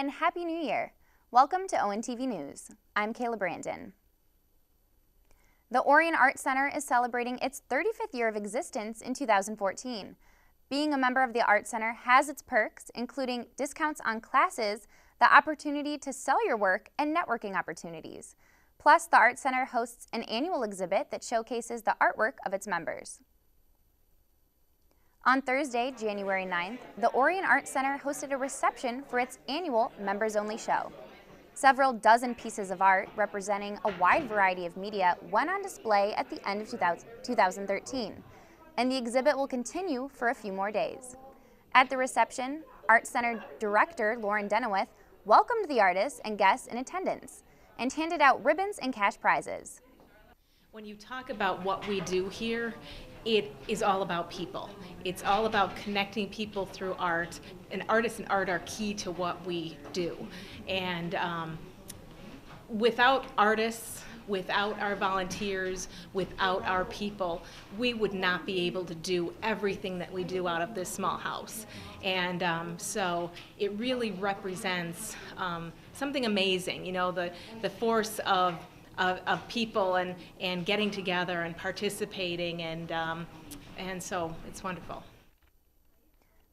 and Happy New Year! Welcome to ONTV News. I'm Kayla Brandon. The Orion Art Center is celebrating its 35th year of existence in 2014. Being a member of the Art Center has its perks, including discounts on classes, the opportunity to sell your work, and networking opportunities. Plus, the Art Center hosts an annual exhibit that showcases the artwork of its members. On Thursday, January 9th, the Orion Art Center hosted a reception for its annual members-only show. Several dozen pieces of art representing a wide variety of media went on display at the end of 2013, and the exhibit will continue for a few more days. At the reception, Art Center Director Lauren Denowith welcomed the artists and guests in attendance and handed out ribbons and cash prizes. When you talk about what we do here, it is all about people. It's all about connecting people through art, and artists and art are key to what we do. And without artists, without our volunteers, without our people, we would not be able to do everything that we do out of this small house. And so it really represents something amazing, you know, the force of people and getting together and participating, and so it's wonderful.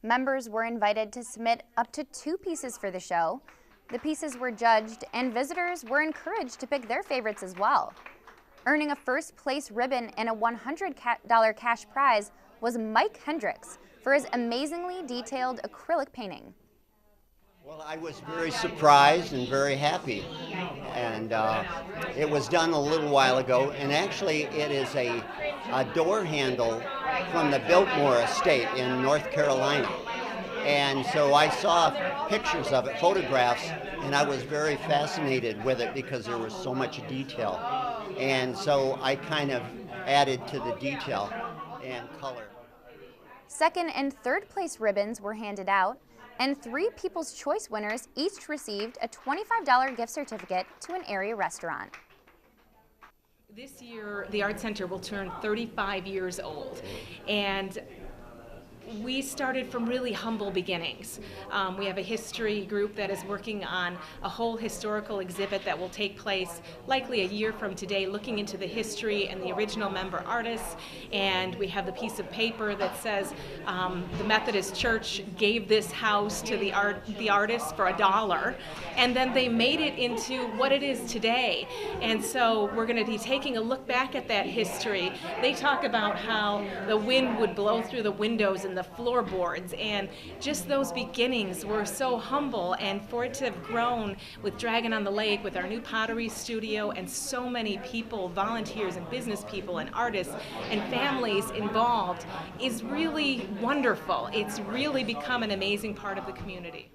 Members were invited to submit up to 2 pieces for the show. The pieces were judged, and visitors were encouraged to pick their favorites as well. Earning a first place ribbon and a $100 cash prize was Mike Hendricks for his amazingly detailed acrylic painting. Well, I was very surprised and very happy, and it was done a little while ago, and actually it is a door handle from the Biltmore estate in North Carolina. And so I saw pictures of it, photographs, and I was very fascinated with it because there was so much detail. And so I kind of added to the detail and color. Second and third place ribbons were handed out, and 3 People's Choice winners each received a $25 gift certificate to an area restaurant. This year, the Art Center will turn 35 years old, and we started from really humble beginnings. We have a history group that is working on a whole historical exhibit that will take place likely a year from today, looking into the history and the original member artists. And we have the piece of paper that says the Methodist Church gave this house to the artists for $1, and then they made it into what it is today. And so we're going to be taking a look back at that history. They talk about how the wind would blow through the windows and the floorboards, and just those beginnings were so humble, and for it to have grown with Dragon on the Lake, with our new pottery studio, and so many people, volunteers and business people and artists and families involved, is really wonderful. It's really become an amazing part of the community.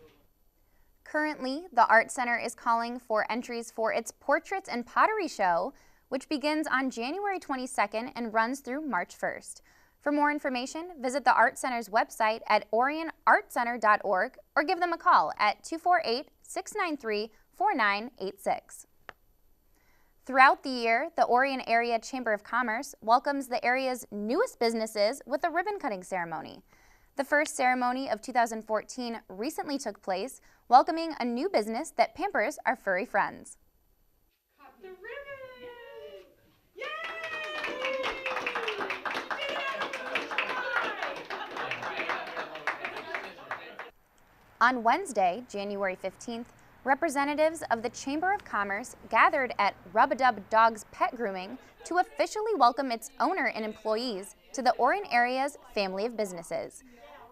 Currently, the Art Center is calling for entries for its Portraits and Pottery Show, which begins on January 22nd and runs through March 1st. For more information, visit the Art Center's website at orionartcenter.org or give them a call at 248-693-4986. Throughout the year, the Orion Area Chamber of Commerce welcomes the area's newest businesses with a ribbon-cutting ceremony. The first ceremony of 2014 recently took place, welcoming a new business that pampers our furry friends. Cut the ribbon! On Wednesday, January 15th, representatives of the Chamber of Commerce gathered at Rub-a-Dub Dog's Pet Grooming to officially welcome its owner and employees to the Orion area's family of businesses.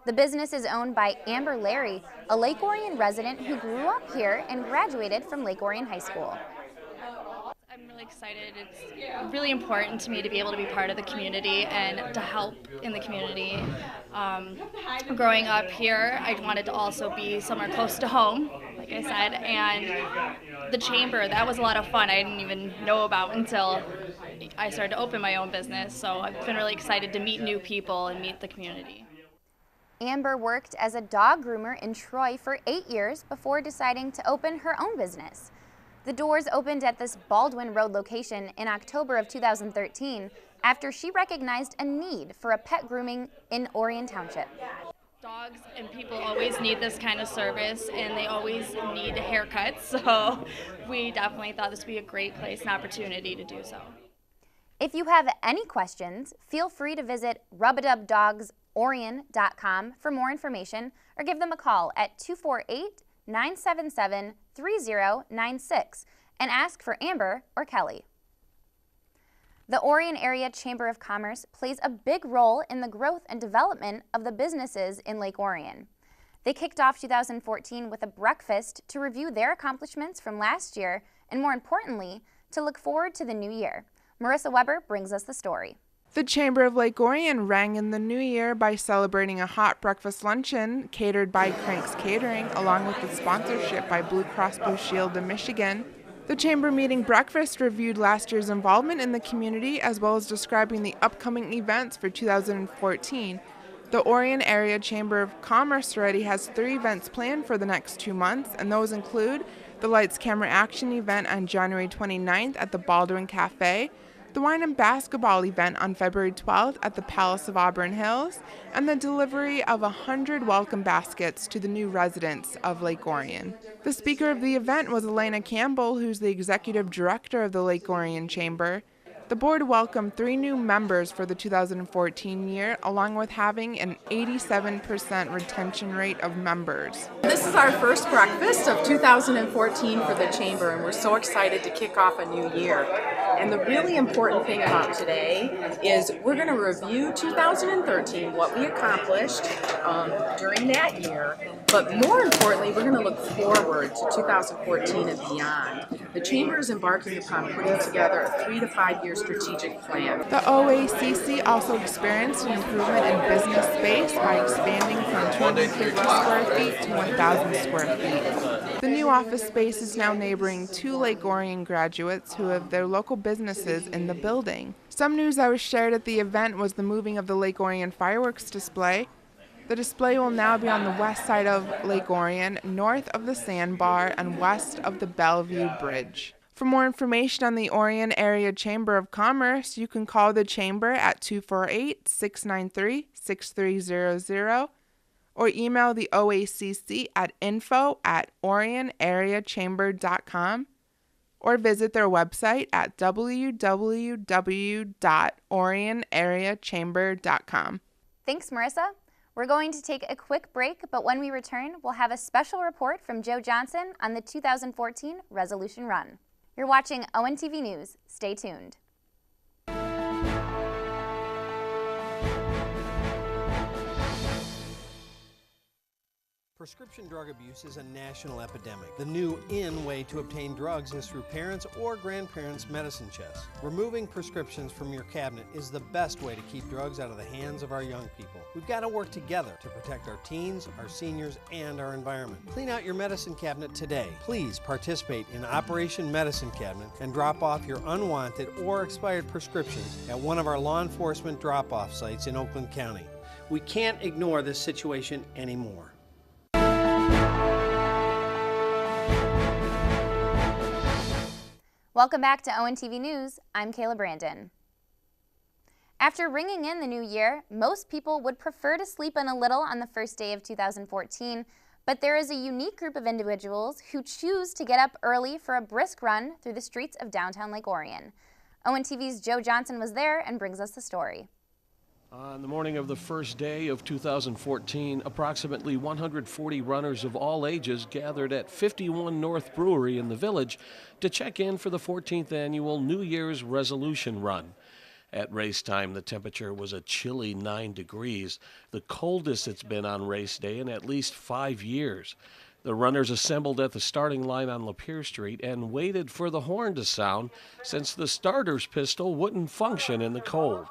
The business is owned by Amber Larry, a Lake Orion resident who grew up here and graduated from Lake Orion High School. I'm really excited. It's really important to me to be able to be part of the community and to help in the community. Growing up here, I wanted to also be somewhere close to home, like I said, and the chamber, that was a lot of fun. I didn't even know about until I started to open my own business, so I've been really excited to meet new people and meet the community. Amber worked as a dog groomer in Troy for 8 years before deciding to open her own business. The doors opened at this Baldwin Road location in October of 2013 after she recognized a need for a pet grooming in Orion Township. Dogs and people always need this kind of service, and they always need haircuts, so we definitely thought this would be a great place and opportunity to do so. If you have any questions, feel free to visit rubadubdogsorion.com for more information or give them a call at 248-977-3096 and ask for Amber or Kelly. The Orion Area Chamber of Commerce plays a big role in the growth and development of the businesses in Lake Orion. They kicked off 2014 with a breakfast to review their accomplishments from last year and, more importantly, to look forward to the new year. Marissa Weber brings us the story. The Chamber of Lake Orion rang in the new year by celebrating a hot breakfast luncheon catered by Crank's Catering, along with the sponsorship by Blue Cross Blue Shield of Michigan. The Chamber meeting breakfast reviewed last year's involvement in the community as well as describing the upcoming events for 2014. The Orion Area Chamber of Commerce already has 3 events planned for the next 2 months, and those include the Lights Camera Action event on January 29th at the Baldwin Cafe, the Wine and Basketball event on February 12th at the Palace of Auburn Hills, and the delivery of 100 welcome baskets to the new residents of Lake Orion. The speaker of the event was Elena Campbell, who's the executive director of the Lake Orion Chamber. The board welcomed 3 new members for the 2014 year, along with having an 87% retention rate of members. This is our first breakfast of 2014 for the Chamber, and we're so excited to kick off a new year. And the really important thing about today is we're going to review 2013, what we accomplished during that year, but more importantly, we're going to look forward to 2014 and beyond. The Chamber is embarking upon putting together a 3 to 5 year strategic plan. The OACC also experienced an improvement in business space by expanding from 250 square feet to 1,000 square feet. The new office space is now neighboring 2 Lake Orion graduates who have their local businesses in the building. Some news that was shared at the event was the moving of the Lake Orion fireworks display. The display will now be on the west side of Lake Orion, north of the Sandbar, and west of the Bellevue Bridge. For more information on the Orion Area Chamber of Commerce, you can call the Chamber at 248-693-6300 or email the OACC at info@orionareachamber.com or visit their website at www.orionareachamber.com. Thanks, Marissa. We're going to take a quick break, but when we return, we'll have a special report from Joe Johnson on the 2014 Resolution Run. You're watching ONTV News. Stay tuned. Prescription drug abuse is a national epidemic. The new in way to obtain drugs is through parents' or grandparents' medicine chests. Removing prescriptions from your cabinet is the best way to keep drugs out of the hands of our young people. We've got to work together to protect our teens, our seniors, and our environment. Clean out your medicine cabinet today. Please participate in Operation Medicine Cabinet and drop off your unwanted or expired prescriptions at one of our law enforcement drop-off sites in Oakland County. We can't ignore this situation anymore. Welcome back to ONTV News. I'm Kayla Brandon. After ringing in the new year, most people would prefer to sleep in a little on the first day of 2014, but there is a unique group of individuals who choose to get up early for a brisk run through the streets of downtown Lake Orion. ONTV's Joe Johnson was there and brings us the story. On the morning of the first day of 2014, approximately 140 runners of all ages gathered at 51 North Brewery in the Village to check in for the 14th annual New Year's Resolution Run. At race time, the temperature was a chilly 9 degrees, the coldest it's been on race day in at least 5 years. The runners assembled at the starting line on Lapeer Street and waited for the horn to sound since the starter's pistol wouldn't function in the cold.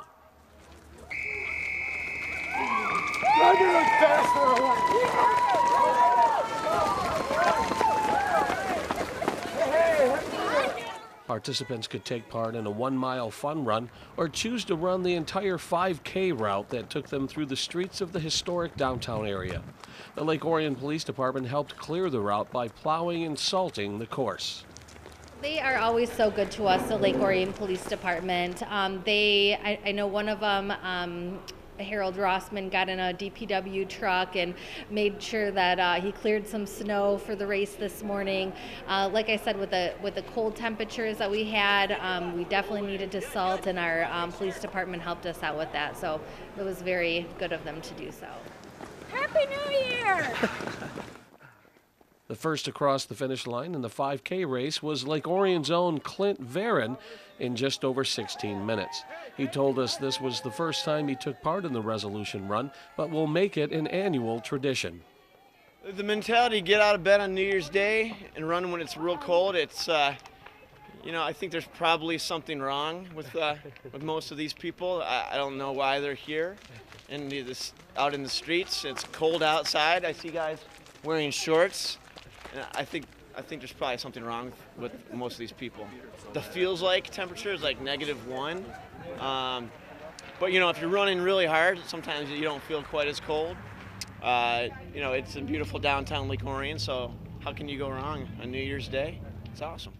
Participants could take part in a 1-mile fun run or choose to run the entire 5K route that took them through the streets of the historic downtown area. The Lake Orion Police Department helped clear the route by plowing and salting the course. They are always so good to us, the Lake Orion Police Department. I know one of them Harold Rossman got in a DPW truck and made sure that he cleared some snow for the race this morning. Like I said, with the cold temperatures that we had, we definitely needed to salt, and our police department helped us out with that. So it was very good of them to do so. Happy New Year! The first to cross the finish line in the 5K race was Lake Orion's own Clint Varon in just over 16 minutes. He told us this was the first time he took part in the resolution run, but will make it an annual tradition. The mentality, get out of bed on New Year's Day and run when it's real cold, it's, you know, I think there's probably something wrong with most of these people. I don't know why they're here and out in the streets. It's cold outside. I see guys wearing shorts. And I think there's probably something wrong with most of these people. The feels like temperature is like -1. But you know, if you're running really hard, sometimes you don't feel quite as cold. You know, it's a beautiful downtown Lake Orion, so how can you go wrong on New Year's Day? It's awesome.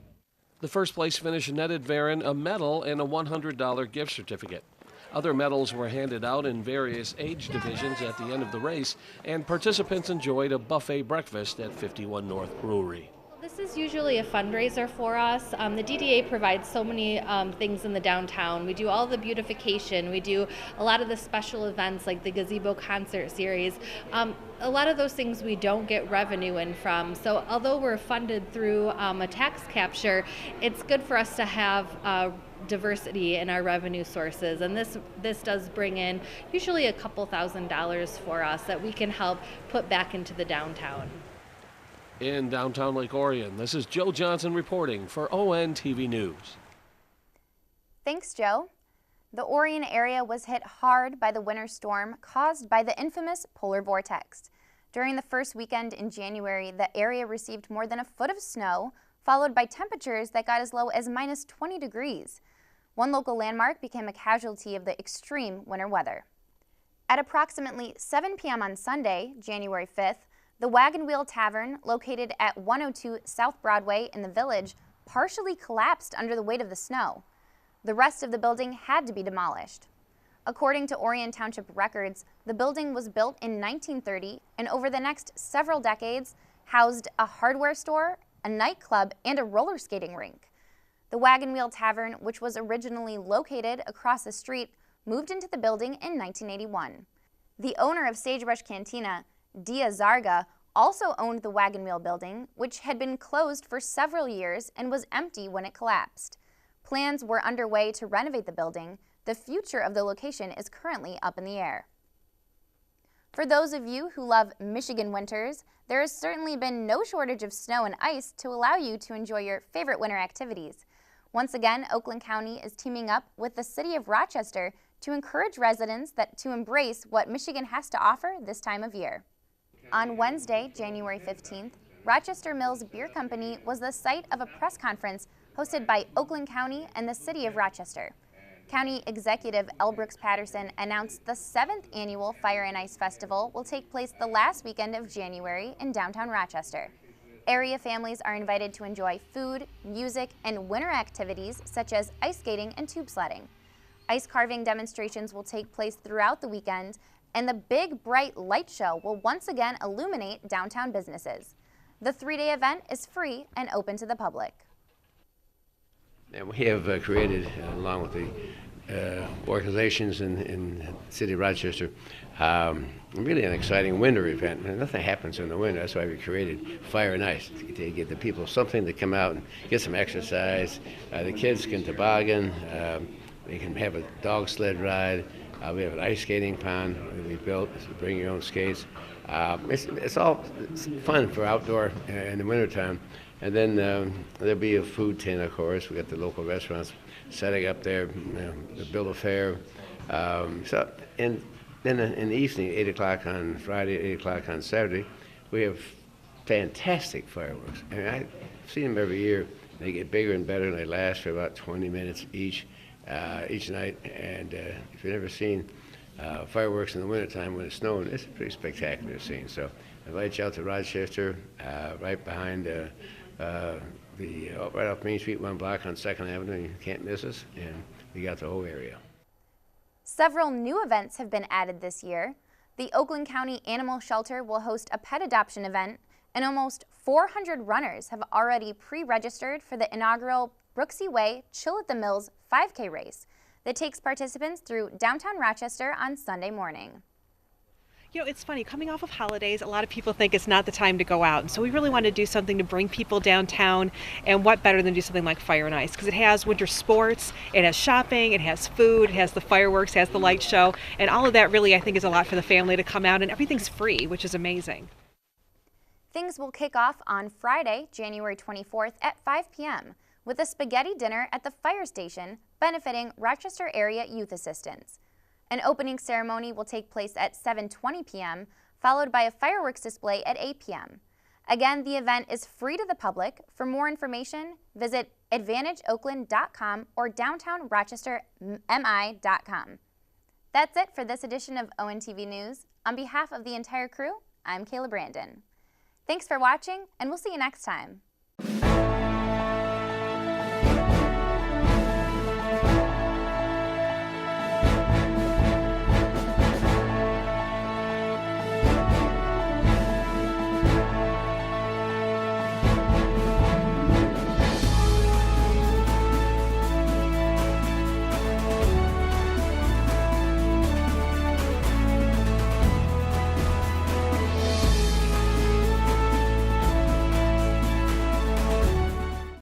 The first place finish netted Varon a medal and a $100 gift certificate. Other medals were handed out in various age divisions at the end of the race, and participants enjoyed a buffet breakfast at 51 North Brewery. This is usually a fundraiser for us. The DDA provides so many things in the downtown. We do all the beautification. We do a lot of the special events like the gazebo concert series. A lot of those things we don't get revenue in from. So although we're funded through a tax capture, it's good for us to have diversity in our revenue sources, and this does bring in usually a couple $1,000s for us that we can help put back into the downtown. In downtown Lake Orion, this is Joe Johnson reporting for ONTV News. Thanks, Joe. The Orion area was hit hard by the winter storm caused by the infamous polar vortex. During the first weekend in January, the area received more than a foot of snow, followed by temperatures that got as low as -20 degrees. One local landmark became a casualty of the extreme winter weather. At approximately 7 p.m. on Sunday, January 5th, the Wagon Wheel Tavern, located at 102 South Broadway in the Village, partially collapsed under the weight of the snow. The rest of the building had to be demolished. According to Orion Township records, the building was built in 1930 and over the next several decades housed a hardware store, a nightclub, and a roller skating rink. The Wagon Wheel Tavern, which was originally located across the street, moved into the building in 1981. The owner of Sagebrush Cantina, Dia Zarga, also owned the Wagon Wheel building, which had been closed for several years and was empty when it collapsed. Plans were underway to renovate the building. The future of the location is currently up in the air. For those of you who love Michigan winters, there has certainly been no shortage of snow and ice to allow you to enjoy your favorite winter activities. Once again, Oakland County is teaming up with the city of Rochester to encourage residents to embrace what Michigan has to offer this time of year. On Wednesday, January 15th, Rochester Mills Beer Company was the site of a press conference hosted by Oakland County and the city of Rochester. County Executive L. Brooks Patterson announced the 7th annual Fire and Ice Festival will take place the last weekend of January in downtown Rochester. Area families are invited to enjoy food, music, and winter activities such as ice skating and tube sledding. Ice carving demonstrations will take place throughout the weekend, and the Big Bright Light Show will once again illuminate downtown businesses. The 3-day event is free and open to the public. And we have created, along with the organizations in the city of Rochester, really an exciting winter event. And nothing happens in the winter. That's why we created Fire and Ice, to get the people something to come out and get some exercise. The kids can toboggan. They can have a dog sled ride. We have an ice skating pond that we built. So bring your own skates. It's fun for outdoor in the wintertime. And then there'll be a food tent, of course. We got the local restaurants setting up there, the bill of fare. And then in the evening, 8 o'clock on Friday, 8 o'clock on Saturday, we have fantastic fireworks. I mean, I see them every year. They get bigger and better, and they last for about 20 minutes each night. And if you've never seen fireworks in the wintertime when it's snowing, it's a pretty spectacular scene. So I invite you out to Rochester, right behind right off Main Street, 1 block on 2nd Avenue. You can't miss us, and we got the whole area. Several new events have been added this year. The Oakland County Animal Shelter will host a pet adoption event, and almost 400 runners have already pre-registered for the inaugural Brooksy Way Chill at the Mills 5K race that takes participants through downtown Rochester on Sunday morning. You know, it's funny, coming off of holidays, a lot of people think it's not the time to go out. And so we really want to do something to bring people downtown. And what better than do something like Fire and Ice? Because it has winter sports, it has shopping, it has food, it has the fireworks, it has the light show. And all of that really, I think, is a lot for the family to come out. And everything's free, which is amazing. Things will kick off on Friday, January 24th at 5 p.m. with a spaghetti dinner at the fire station benefiting Rochester Area Youth Assistance. An opening ceremony will take place at 7:20 p.m., followed by a fireworks display at 8 p.m. Again, the event is free to the public. For more information, visit advantageoakland.com or downtownrochestermi.com. That's it for this edition of ONTV News. On behalf of the entire crew, I'm Kayla Brandon. Thanks for watching, and we'll see you next time.